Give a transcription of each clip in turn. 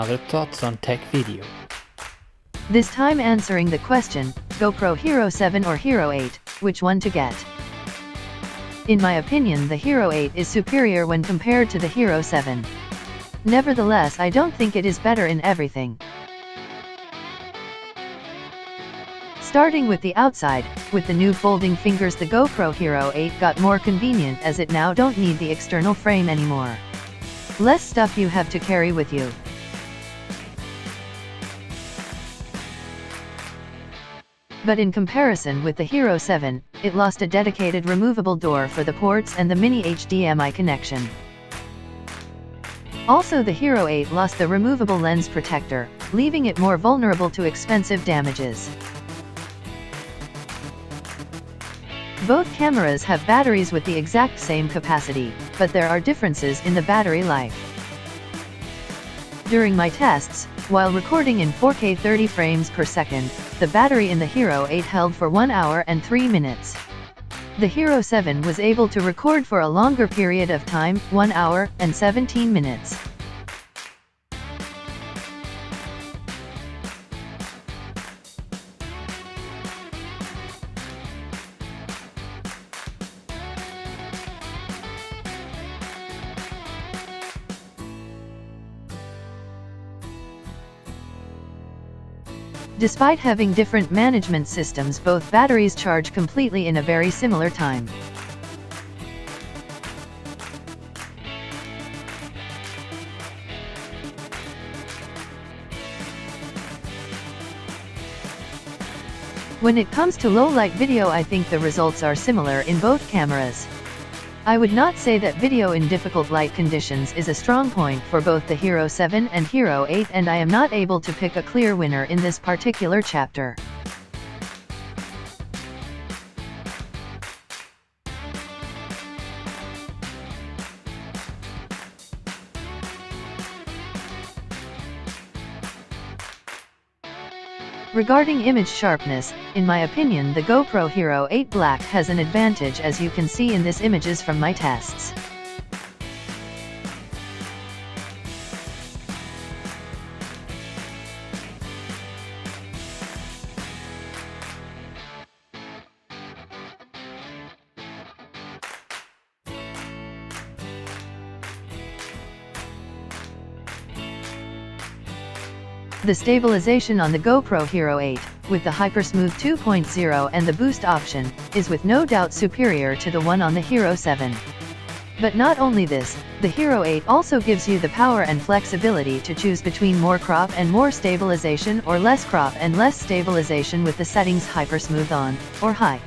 another Thoughts on Tech video. This time answering the question, GoPro Hero 7 or Hero 8, which one to get? In my opinion, the Hero 8 is superior when compared to the Hero 7. Nevertheless, I don't think it is better in everything. Starting with the outside, with the new folding fingers, the GoPro Hero 8 got more convenient as it now don't need the external frame anymore. Less stuff you have to carry with you. But in comparison with the Hero 7, it lost a dedicated removable door for the ports and the mini HDMI connection. Also, the Hero 8 lost the removable lens protector, leaving it more vulnerable to expensive damages. Both cameras have batteries with the exact same capacity, but there are differences in the battery life. During my tests, while recording in 4K 30 frames per second, the battery in the Hero 8 held for 1 hour and 3 minutes. The Hero 7 was able to record for a longer period of time, 1 hour and 17 minutes. Despite having different management systems, both batteries charge completely in a very similar time. When it comes to low-light video, I think the results are similar in both cameras. I would not say that video in difficult light conditions is a strong point for both the Hero 7 and Hero 8, and I am not able to pick a clear winner in this particular chapter. Regarding image sharpness, in my opinion, the GoPro Hero 8 Black has an advantage, as you can see in this images from my tests. The stabilization on the GoPro Hero 8, with the Hypersmooth 2.0 and the boost option, is with no doubt superior to the one on the Hero 7. But not only this, the Hero 8 also gives you the power and flexibility to choose between more crop and more stabilization, or less crop and less stabilization with the settings Hypersmooth on, or high.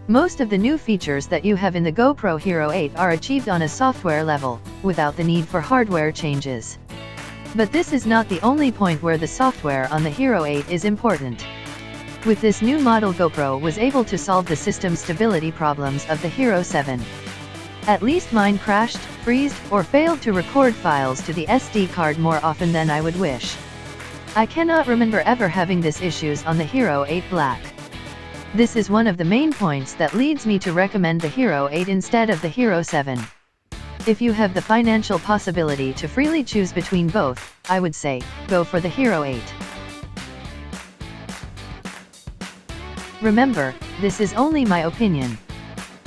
Most of the new features that you have in the GoPro Hero 8 are achieved on a software level, without the need for hardware changes. But this is not the only point where the software on the Hero 8 is important. With this new model, GoPro was able to solve the system stability problems of the Hero 7. At least mine crashed, freezed, or failed to record files to the SD card more often than I would wish. I cannot remember ever having this issues on the Hero 8 Black. This is one of the main points that leads me to recommend the Hero 8 instead of the Hero 7. If you have the financial possibility to freely choose between both, I would say, go for the Hero 8. Remember, this is only my opinion.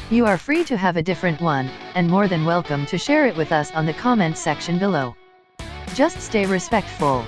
You are free to have a different one, and more than welcome to share it with us on the comment section below. Just stay respectful.